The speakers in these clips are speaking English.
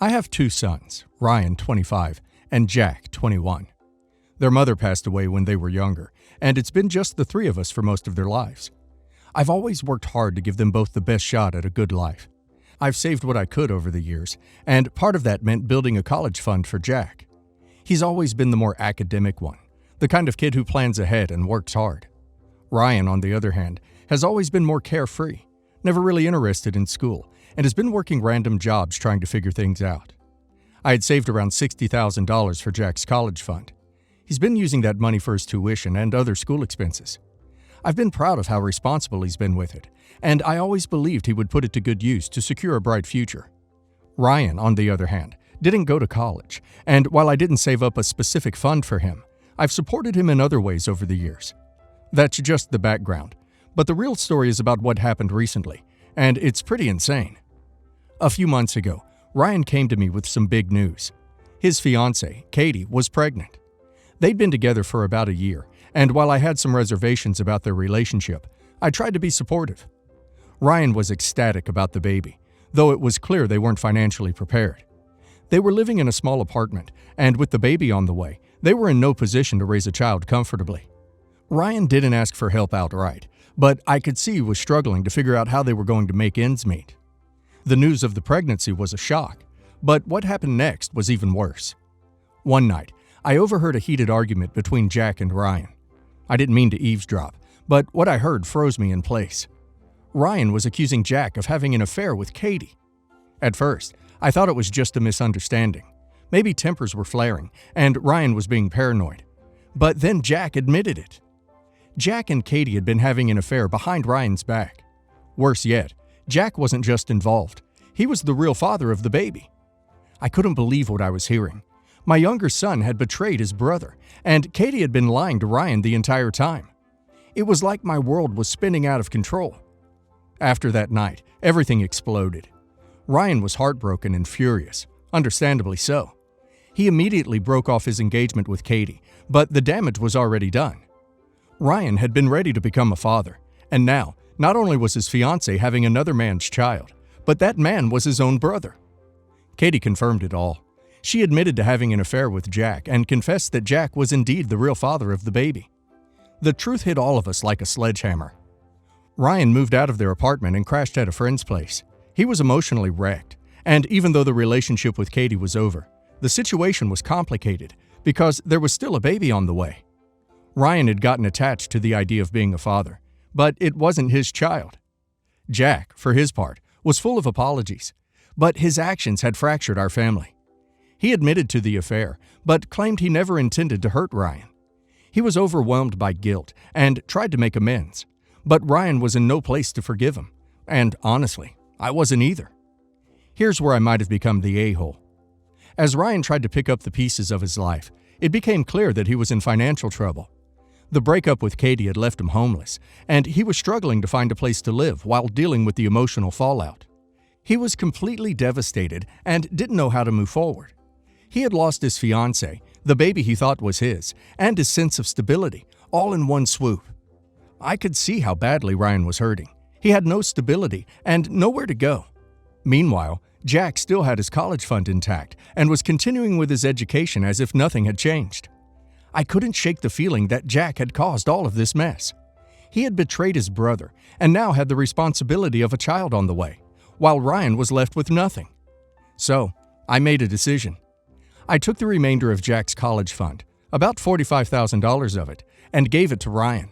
I have two sons, Ryan, 25, and Jack, 21. Their mother passed away when they were younger, and it's been just the three of us for most of their lives. I've always worked hard to give them both the best shot at a good life. I've saved what I could over the years, and part of that meant building a college fund for Jack. He's always been the more academic one, the kind of kid who plans ahead and works hard. Ryan, on the other hand, has always been more carefree, never really interested in school, and has been working random jobs trying to figure things out. I had saved around $60,000 for Jack's college fund. He's been using that money for his tuition and other school expenses. I've been proud of how responsible he's been with it, and I always believed he would put it to good use to secure a bright future. Ryan, on the other hand, didn't go to college, and while I didn't save up a specific fund for him, I've supported him in other ways over the years. That's just the background, but the real story is about what happened recently, and it's pretty insane. A few months ago, Ryan came to me with some big news. His fiance, Katie, was pregnant. They'd been together for about a year, and while I had some reservations about their relationship, I tried to be supportive. Ryan was ecstatic about the baby, though it was clear they weren't financially prepared. They were living in a small apartment, and with the baby on the way, they were in no position to raise a child comfortably. Ryan didn't ask for help outright, but I could see he was struggling to figure out how they were going to make ends meet. The news of the pregnancy was a shock, but what happened next was even worse. One night, I overheard a heated argument between Jack and Ryan. I didn't mean to eavesdrop, but what I heard froze me in place. Ryan was accusing Jack of having an affair with Katie. At first, I thought it was just a misunderstanding. Maybe tempers were flaring, and Ryan was being paranoid. But then Jack admitted it. Jack and Katie had been having an affair behind Ryan's back. Worse yet, Jack wasn't just involved. He was the real father of the baby. I couldn't believe what I was hearing. My younger son had betrayed his brother, and Katie had been lying to Ryan the entire time. It was like my world was spinning out of control. After that night, everything exploded. Ryan was heartbroken and furious, understandably so. He immediately broke off his engagement with Katie, but the damage was already done. Ryan had been ready to become a father, and now, not only was his fiance having another man's child, but that man was his own brother. Katie confirmed it all. She admitted to having an affair with Jack and confessed that Jack was indeed the real father of the baby. The truth hit all of us like a sledgehammer. Ryan moved out of their apartment and crashed at a friend's place. He was emotionally wrecked, and even though the relationship with Katie was over, the situation was complicated because there was still a baby on the way. Ryan had gotten attached to the idea of being a father, but it wasn't his child. Jack, for his part, was full of apologies, but his actions had fractured our family. He admitted to the affair, but claimed he never intended to hurt Ryan. He was overwhelmed by guilt and tried to make amends, but Ryan was in no place to forgive him, and honestly, I wasn't either. Here's where I might have become the a-hole. As Ryan tried to pick up the pieces of his life, it became clear that he was in financial trouble. The breakup with Katie had left him homeless, and he was struggling to find a place to live while dealing with the emotional fallout. He was completely devastated and didn't know how to move forward. He had lost his fiance, the baby he thought was his, and his sense of stability, all in one swoop. I could see how badly Ryan was hurting. He had no stability and nowhere to go. Meanwhile, Jack still had his college fund intact and was continuing with his education as if nothing had changed. I couldn't shake the feeling that Jack had caused all of this mess. He had betrayed his brother and now had the responsibility of a child on the way, while Ryan was left with nothing. So, I made a decision. I took the remainder of Jack's college fund, about $45,000 of it, and gave it to Ryan.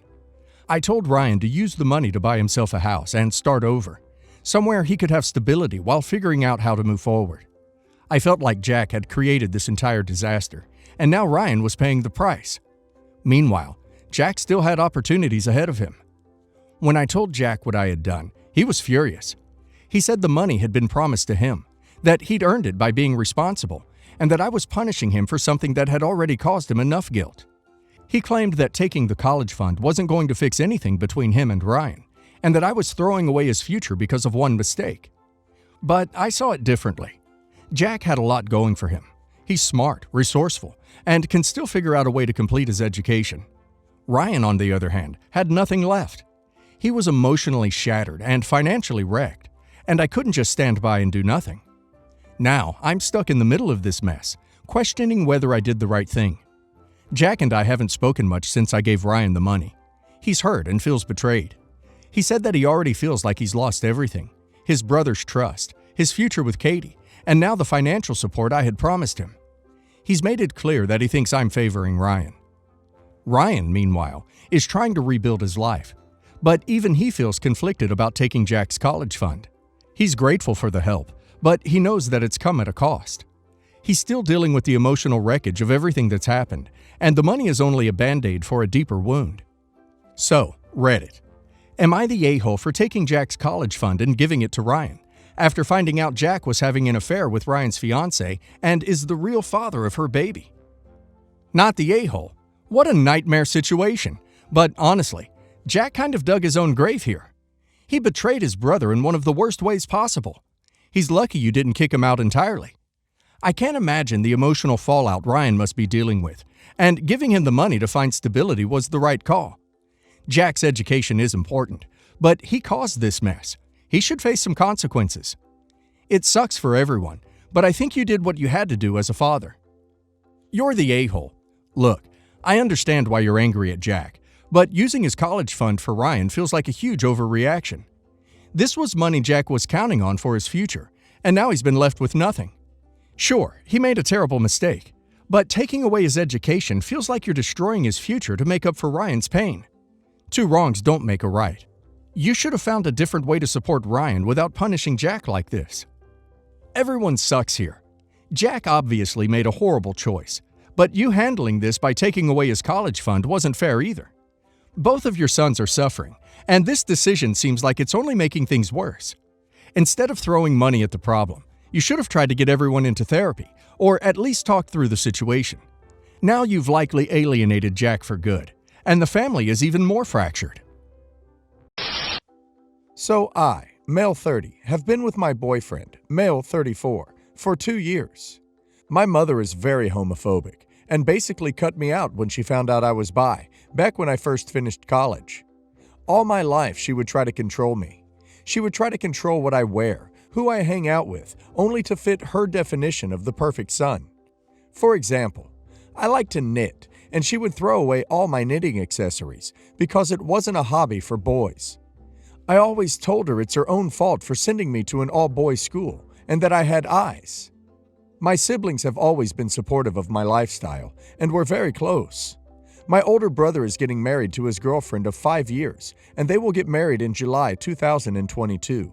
I told Ryan to use the money to buy himself a house and start over, somewhere he could have stability while figuring out how to move forward. I felt like Jack had created this entire disaster, and now Ryan was paying the price. Meanwhile, Jack still had opportunities ahead of him. When I told Jack what I had done, he was furious. He said the money had been promised to him, that he'd earned it by being responsible, and that I was punishing him for something that had already caused him enough guilt. He claimed that taking the college fund wasn't going to fix anything between him and Ryan, and that I was throwing away his future because of one mistake. But I saw it differently. Jack had a lot going for him. He's smart, resourceful, and can still figure out a way to complete his education. Ryan, on the other hand, had nothing left. He was emotionally shattered and financially wrecked, and I couldn't just stand by and do nothing. Now, I'm stuck in the middle of this mess, questioning whether I did the right thing. Jack and I haven't spoken much since I gave Ryan the money. He's hurt and feels betrayed. He said that he already feels like he's lost everything: his brother's trust, his future with Katie, and now the financial support I had promised him. He's made it clear that he thinks I'm favoring Ryan. Ryan, meanwhile, is trying to rebuild his life, but even he feels conflicted about taking Jack's college fund. He's grateful for the help, but he knows that it's come at a cost. He's still dealing with the emotional wreckage of everything that's happened, and the money is only a band-aid for a deeper wound. So, Reddit. Am I the a-hole for taking Jack's college fund and giving it to Ryan, after finding out Jack was having an affair with Ryan's fiance and is the real father of her baby? Not the a-hole. What a nightmare situation. But honestly, Jack kind of dug his own grave here. He betrayed his brother in one of the worst ways possible. He's lucky you didn't kick him out entirely. I can't imagine the emotional fallout Ryan must be dealing with, and giving him the money to find stability was the right call. Jack's education is important, but he caused this mess. He should face some consequences. It sucks for everyone, but I think you did what you had to do as a father. You're the a-hole. Look, I understand why you're angry at Jack, but using his college fund for Ryan feels like a huge overreaction. This was money Jack was counting on for his future, and now he's been left with nothing. Sure, he made a terrible mistake, but taking away his education feels like you're destroying his future to make up for Ryan's pain. Two wrongs don't make a right. You should have found a different way to support Ryan without punishing Jack like this. Everyone sucks here. Jack obviously made a horrible choice, but you handling this by taking away his college fund wasn't fair either. Both of your sons are suffering, and this decision seems like it's only making things worse. Instead of throwing money at the problem, you should have tried to get everyone into therapy, or at least talk through the situation. Now you've likely alienated Jack for good, and the family is even more fractured. So I, male 30, have been with my boyfriend, male 34, for 2 years. My mother is very homophobic and basically cut me out when she found out I was bi, back when I first finished college. All my life she would try to control me. She would try to control what I wear, who I hang out with, only to fit her definition of the perfect son. For example, I like to knit, and she would throw away all my knitting accessories because it wasn't a hobby for boys. I always told her it's her own fault for sending me to an all-boys school and that I had eyes. My siblings have always been supportive of my lifestyle, and we're very close. My older brother is getting married to his girlfriend of 5 years, and they will get married in July 2022.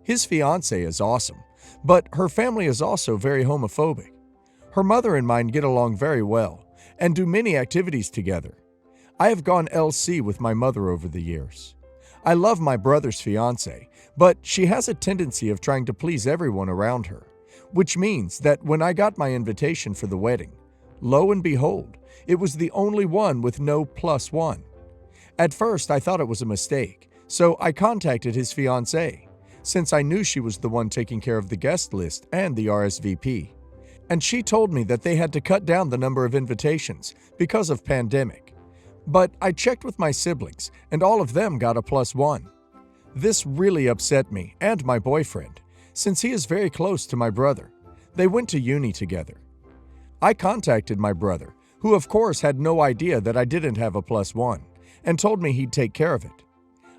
His fiance is awesome, but her family is also very homophobic. Her mother and mine get along very well, and do many activities together. I have gone LC with my mother over the years. I love my brother's fiance, but she has a tendency of trying to please everyone around her, which means that when I got my invitation for the wedding, lo and behold, it was the only one with no +1. At first, I thought it was a mistake, so I contacted his fiancée, since I knew she was the one taking care of the guest list and the RSVP. And she told me that they had to cut down the number of invitations because of pandemic. But I checked with my siblings, and all of them got a +1. This really upset me and my boyfriend, since he is very close to my brother. They went to uni together. I contacted my brother, who of course had no idea that I didn't have a +1, and told me he'd take care of it.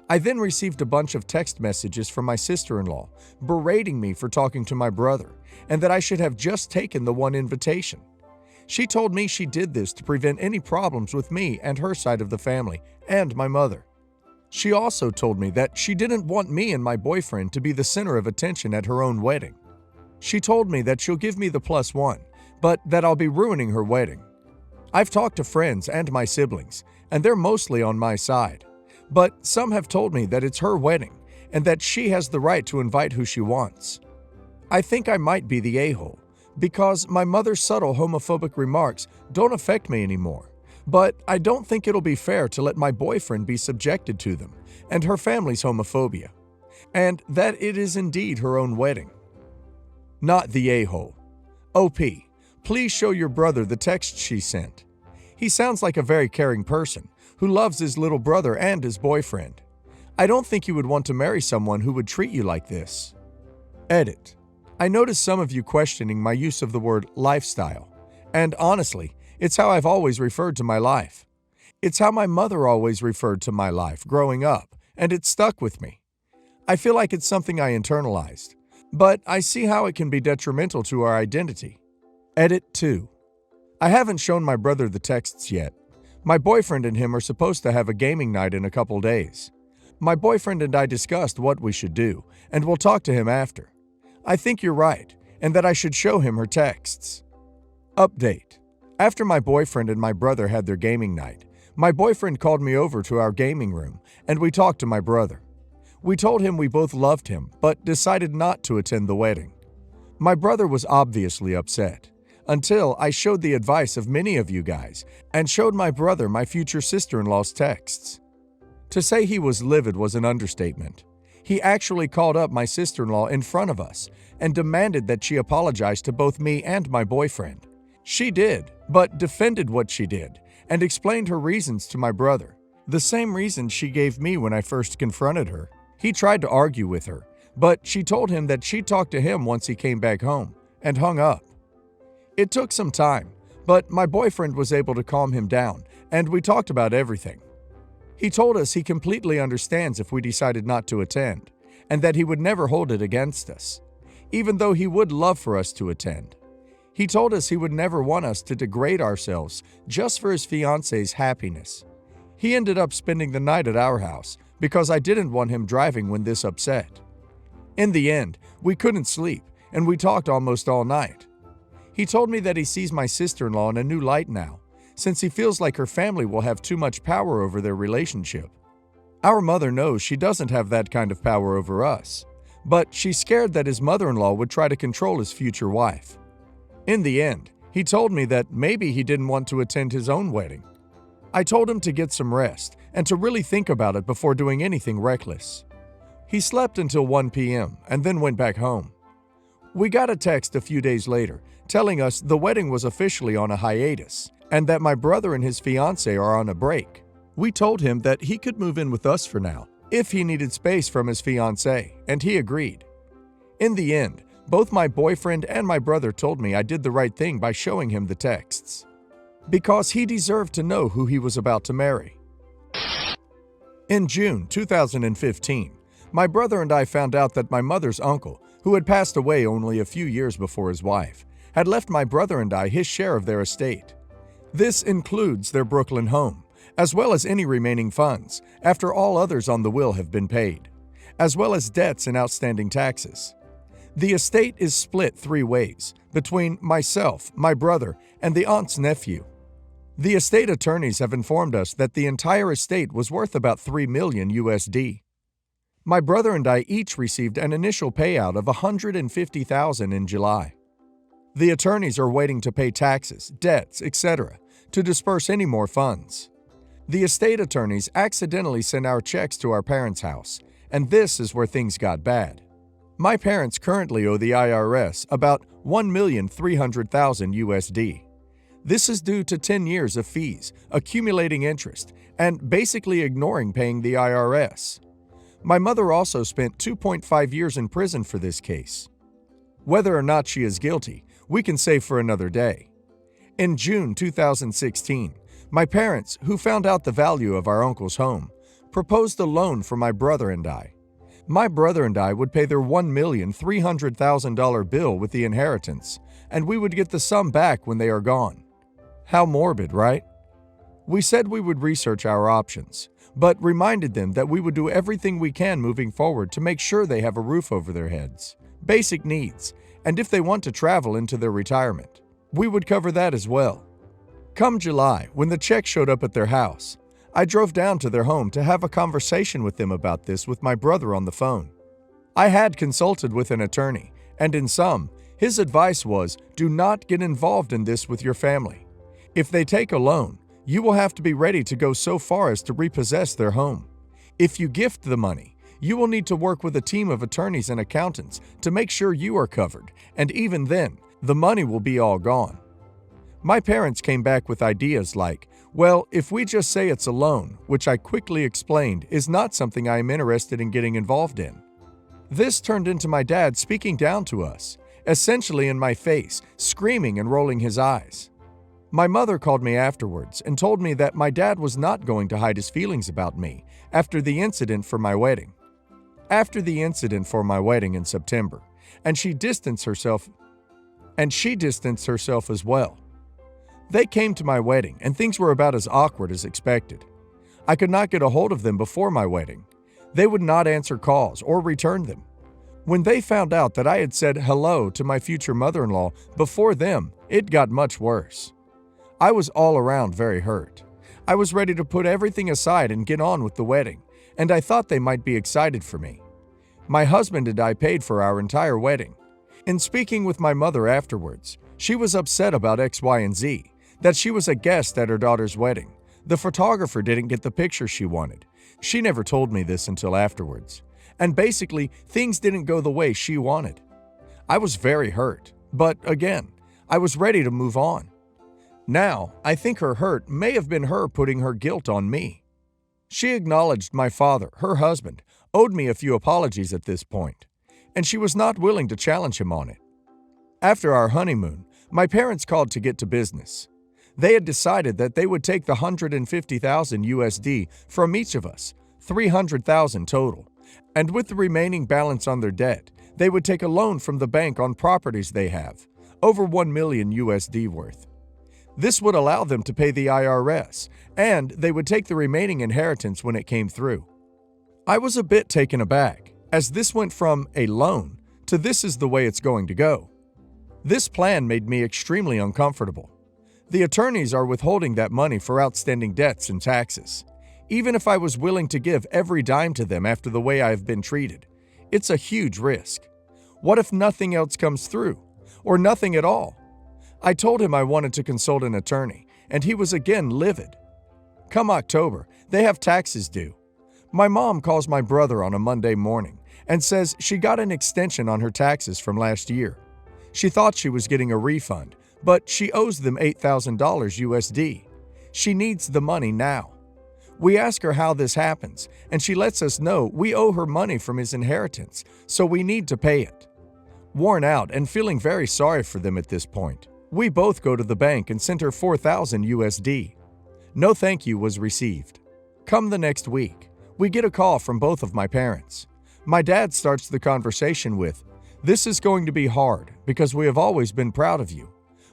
I then received a bunch of text messages from my sister-in-law, berating me for talking to my brother, and that I should have just taken the one invitation. She told me she did this to prevent any problems with me and her side of the family, and my mother. She also told me that she didn't want me and my boyfriend to be the center of attention at her own wedding. She told me that she'll give me the +1, but that I'll be ruining her wedding. I've talked to friends and my siblings, and they're mostly on my side. But some have told me that it's her wedding, and that she has the right to invite who she wants. I think I might be the a-hole, because my mother's subtle homophobic remarks don't affect me anymore. But I don't think it'll be fair to let my boyfriend be subjected to them, and her family's homophobia, and that it is indeed her own wedding. Not the a-hole. OP, please show your brother the text she sent. He sounds like a very caring person, who loves his little brother and his boyfriend. I don't think you would want to marry someone who would treat you like this. Edit. I noticed some of you questioning my use of the word lifestyle. And honestly, it's how I've always referred to my life. It's how my mother always referred to my life growing up, and it stuck with me. I feel like it's something I internalized, but I see how it can be detrimental to our identity. Edit 2. I haven't shown my brother the texts yet. My boyfriend and him are supposed to have a gaming night in a couple days. My boyfriend and I discussed what we should do, and we'll talk to him after. I think you're right, and that I should show him her texts. Update. After my boyfriend and my brother had their gaming night, my boyfriend called me over to our gaming room, and we talked to my brother. We told him we both loved him, but decided not to attend the wedding. My brother was obviously upset, until I showed the advice of many of you guys, and showed my brother my future sister-in-law's texts. To say he was livid was an understatement. He actually called up my sister-in-law in front of us and demanded that she apologize to both me and my boyfriend. She did, but defended what she did and explained her reasons to my brother, the same reasons she gave me when I first confronted her. He tried to argue with her, but she told him that she'd talk to him once he came back home, and hung up. It took some time, but my boyfriend was able to calm him down, and we talked about everything. He told us he completely understands if we decided not to attend, and that he would never hold it against us, even though he would love for us to attend. He told us he would never want us to degrade ourselves just for his fiance's happiness. He ended up spending the night at our house because I didn't want him driving when this upset. In the end, we couldn't sleep, and we talked almost all night. He told me that he sees my sister-in-law in a new light now, since he feels like her family will have too much power over their relationship. Our mother knows she doesn't have that kind of power over us, but she's scared that his mother-in-law would try to control his future wife. In the end, he told me that maybe he didn't want to attend his own wedding. I told him to get some rest and to really think about it before doing anything reckless. He slept until 1 p.m. and then went back home. We got a text a few days later telling us the wedding was officially on a hiatus and that my brother and his fiance are on a break. We told him that he could move in with us for now if he needed space from his fiance, and he agreed. In the end, both my boyfriend and my brother told me I did the right thing by showing him the texts, because he deserved to know who he was about to marry. In June 2015, my brother and I found out that my mother's uncle, who had passed away only a few years before his wife, had left my brother and I his share of their estate. This includes their Brooklyn home, as well as any remaining funds, after all others on the will have been paid, as well as debts and outstanding taxes. The estate is split 3 ways, between myself, my brother, and the aunt's nephew. The estate attorneys have informed us that the entire estate was worth about $3 million USD. My brother and I each received an initial payout of $150,000 in July. The attorneys are waiting to pay taxes, debts, etc., to disperse any more funds. The estate attorneys accidentally sent our checks to our parents' house, and this is where things got bad. My parents currently owe the IRS about $1,300,000 USD. This is due to 10 years of fees, accumulating interest, and basically ignoring paying the IRS. My mother also spent 2.5 years in prison for this case. Whether or not she is guilty, we can save for another day. In June 2016, my parents, who found out the value of our uncle's home, proposed a loan for my brother and I. My brother and I would pay their $1,300,000 bill with the inheritance, and we would get the sum back when they are gone. How morbid, right? We said we would research our options, but reminded them that we would do everything we can moving forward to make sure they have a roof over their heads, basic needs, and if they want to travel into their retirement, we would cover that as well. Come July, when the check showed up at their house, I drove down to their home to have a conversation with them about this with my brother on the phone. I had consulted with an attorney, and in sum, his advice was, do not get involved in this with your family. If they take a loan, you will have to be ready to go so far as to repossess their home. If you gift the money, you will need to work with a team of attorneys and accountants to make sure you are covered, and even then, the money will be all gone. My parents came back with ideas like, well, if we just say it's a loan, which I quickly explained is not something I am interested in getting involved in. This turned into my dad speaking down to us, essentially in my face, screaming and rolling his eyes. My mother called me afterwards and told me that my dad was not going to hide his feelings about me after the incident for my wedding. After the incident for my wedding in September, and she distanced herself as well. They came to my wedding and things were about as awkward as expected. I could not get a hold of them before my wedding. They would not answer calls or return them. When they found out that I had said hello to my future mother-in-law before them, it got much worse. I was all around very hurt. I was ready to put everything aside and get on with the wedding, and I thought they might be excited for me. My husband and I paid for our entire wedding. In speaking with my mother afterwards, she was upset about X, Y, and Z, that she was a guest at her daughter's wedding. The photographer didn't get the picture she wanted. She never told me this until afterwards. And basically, things didn't go the way she wanted. I was very hurt, but again, I was ready to move on. Now, I think her hurt may have been her putting her guilt on me. She acknowledged my father, her husband, owed me a few apologies at this point, and she was not willing to challenge him on it. After our honeymoon, my parents called to get to business. They had decided that they would take the $150,000 USD from each of us, $300,000 total, and with the remaining balance on their debt, they would take a loan from the bank on properties they have, over $1 million USD worth. This would allow them to pay the IRS, and they would take the remaining inheritance when it came through. I was a bit taken aback, as this went from a loan to this is the way it's going to go. This plan made me extremely uncomfortable. The attorneys are withholding that money for outstanding debts and taxes. Even if I was willing to give every dime to them after the way I have been treated, it's a huge risk. What if nothing else comes through, or nothing at all? I told him I wanted to consult an attorney, and he was again livid. Come October, they have taxes due. My mom calls my brother on a Monday morning and says she got an extension on her taxes from last year. She thought she was getting a refund, but she owes them $8,000 USD. She needs the money now. We ask her how this happens, and she lets us know we owe her money from his inheritance, so we need to pay it. Worn out and feeling very sorry for them at this point, we both go to the bank and send her $4,000 USD. No thank you was received. Come the next week, we get a call from both of my parents. My dad starts the conversation with, "This is going to be hard because we have always been proud of you,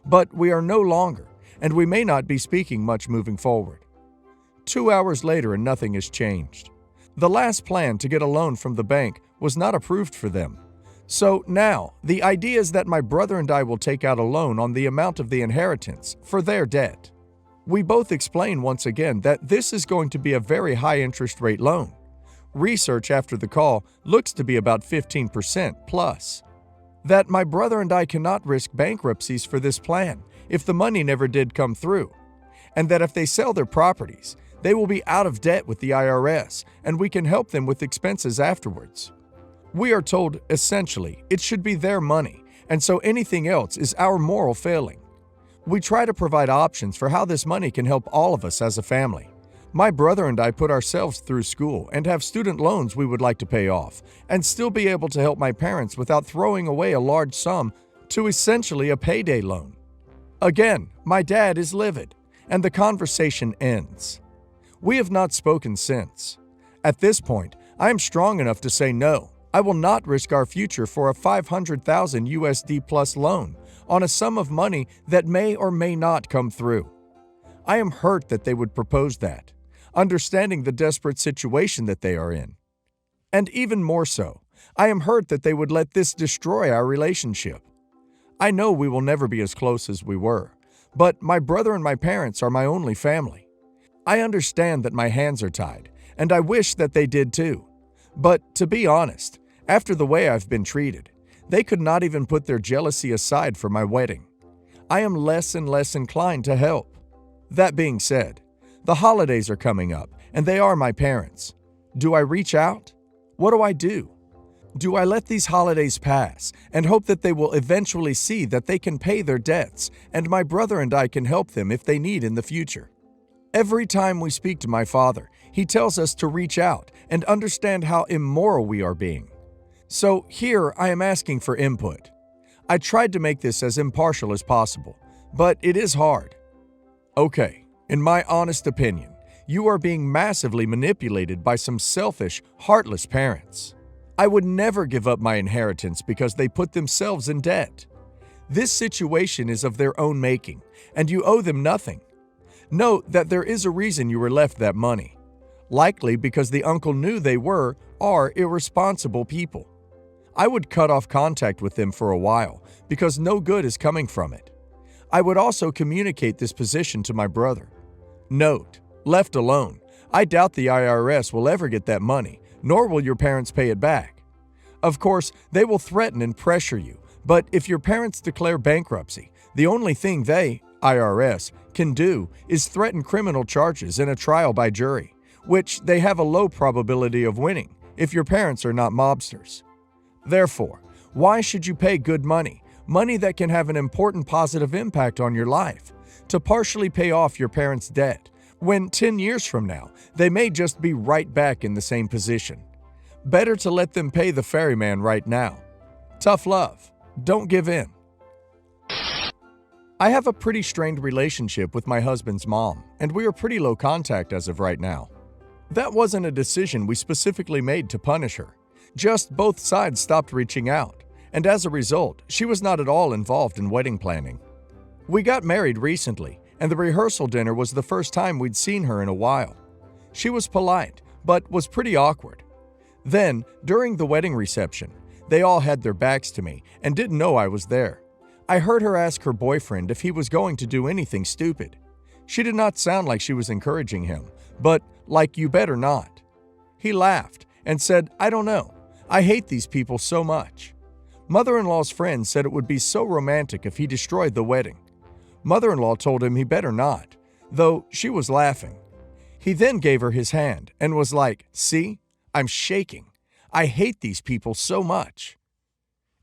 but we are no longer, and we may not be speaking much moving forward." 2 hours later and nothing has changed. The last plan to get a loan from the bank was not approved for them. So now, the idea is that my brother and I will take out a loan on the amount of the inheritance for their debt. We both explain once again that this is going to be a very high interest rate loan. Research after the call looks to be about 15% plus. That my brother and I cannot risk bankruptcies for this plan if the money never did come through, and that if they sell their properties, they will be out of debt with the IRS and we can help them with expenses afterwards. We are told, essentially, it should be their money, and so anything else is our moral failing. We try to provide options for how this money can help all of us as a family. My brother and I put ourselves through school and have student loans we would like to pay off, and still be able to help my parents without throwing away a large sum to essentially a payday loan. Again, my dad is livid, and the conversation ends. We have not spoken since. At this point, I am strong enough to say no. I will not risk our future for a $500,000 USD plus loan on a sum of money that may or may not come through. I am hurt that they would propose that, understanding the desperate situation that they are in. And even more so, I am hurt that they would let this destroy our relationship. I know we will never be as close as we were, but my brother and my parents are my only family. I understand that my hands are tied, and I wish that they did too. But to be honest, after the way I've been treated, they could not even put their jealousy aside for my wedding. I am less and less inclined to help. That being said, the holidays are coming up, and they are my parents. Do I reach out? What do I do? Do I let these holidays pass and hope that they will eventually see that they can pay their debts and my brother and I can help them if they need in the future? Every time we speak to my father, he tells us to reach out and understand how immoral we are being. So here I am asking for input. I tried to make this as impartial as possible, but it is hard. Okay, in my honest opinion, you are being massively manipulated by some selfish, heartless parents. I would never give up my inheritance because they put themselves in debt. This situation is of their own making, and you owe them nothing. Note that there is a reason you were left that money. Likely because the uncle knew they are irresponsible people. I would cut off contact with them for a while because no good is coming from it. I would also communicate this position to my brother. Note, left alone, I doubt the IRS will ever get that money, nor will your parents pay it back. Of course, they will threaten and pressure you, but if your parents declare bankruptcy, the only thing they, IRS, can do is threaten criminal charges in a trial by jury, which they have a low probability of winning if your parents are not mobsters. Therefore, why should you pay good money, money that can have an important positive impact on your life, to partially pay off your parents' debt, when 10 years from now, they may just be right back in the same position? Better to let them pay the ferryman right now. Tough love. Don't give in. I have a pretty strained relationship with my husband's mom, and we are pretty low contact as of right now. That wasn't a decision we specifically made to punish her. Just both sides stopped reaching out, and as a result, she was not at all involved in wedding planning. We got married recently, and the rehearsal dinner was the first time we'd seen her in a while. She was polite, but was pretty awkward. Then, during the wedding reception, they all had their backs to me and didn't know I was there. I heard her ask her boyfriend if he was going to do anything stupid. She did not sound like she was encouraging him, but like you better not. He laughed and said, "I don't know. I hate these people so much." Mother-in-law's friend said it would be so romantic if he destroyed the wedding. Mother-in-law told him he better not, though she was laughing. He then gave her his hand and was like, "See, I'm shaking. I hate these people so much."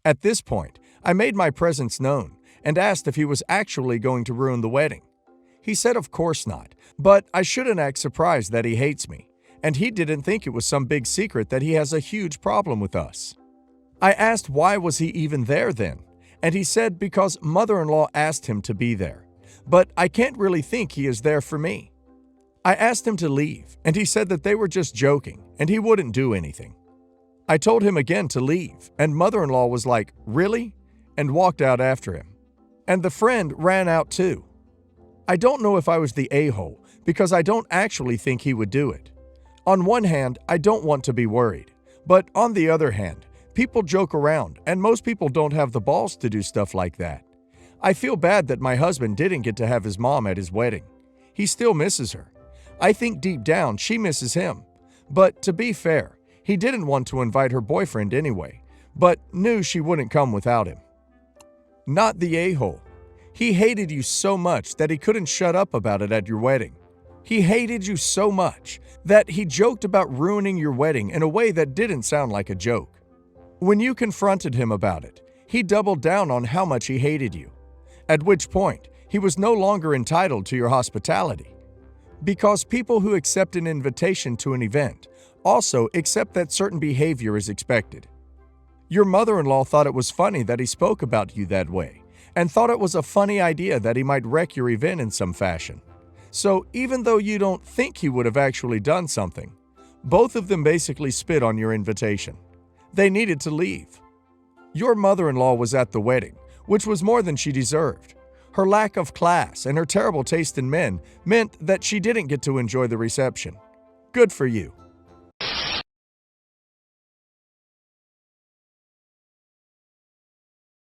At this point, I made my presence known and asked if he was actually going to ruin the wedding. He said of course not, but I shouldn't act surprised that he hates me, and he didn't think it was some big secret that he has a huge problem with us. I asked why was he even there then, and he said because mother-in-law asked him to be there, but I can't really think he is there for me. I asked him to leave, and he said that they were just joking, and he wouldn't do anything. I told him again to leave, and mother-in-law was like, "Really?" and walked out after him. And the friend ran out too. I don't know if I was the a-hole, because I don't actually think he would do it. On one hand, I don't want to be worried, but on the other hand, people joke around, and most people don't have the balls to do stuff like that. I feel bad that my husband didn't get to have his mom at his wedding. He still misses her. I think deep down she misses him. But to be fair, he didn't want to invite her boyfriend anyway, but knew she wouldn't come without him. Not the a-hole. He hated you so much that he couldn't shut up about it at your wedding. He hated you so much that he joked about ruining your wedding in a way that didn't sound like a joke. When you confronted him about it, he doubled down on how much he hated you, at which point he was no longer entitled to your hospitality. Because people who accept an invitation to an event also accept that certain behavior is expected. Your mother-in-law thought it was funny that he spoke about you that way, and thought it was a funny idea that he might wreck your event in some fashion. So even though you don't think he would have actually done something, both of them basically spit on your invitation. They needed to leave. Your mother-in-law was at the wedding, which was more than she deserved. Her lack of class and her terrible taste in men meant that she didn't get to enjoy the reception. Good for you.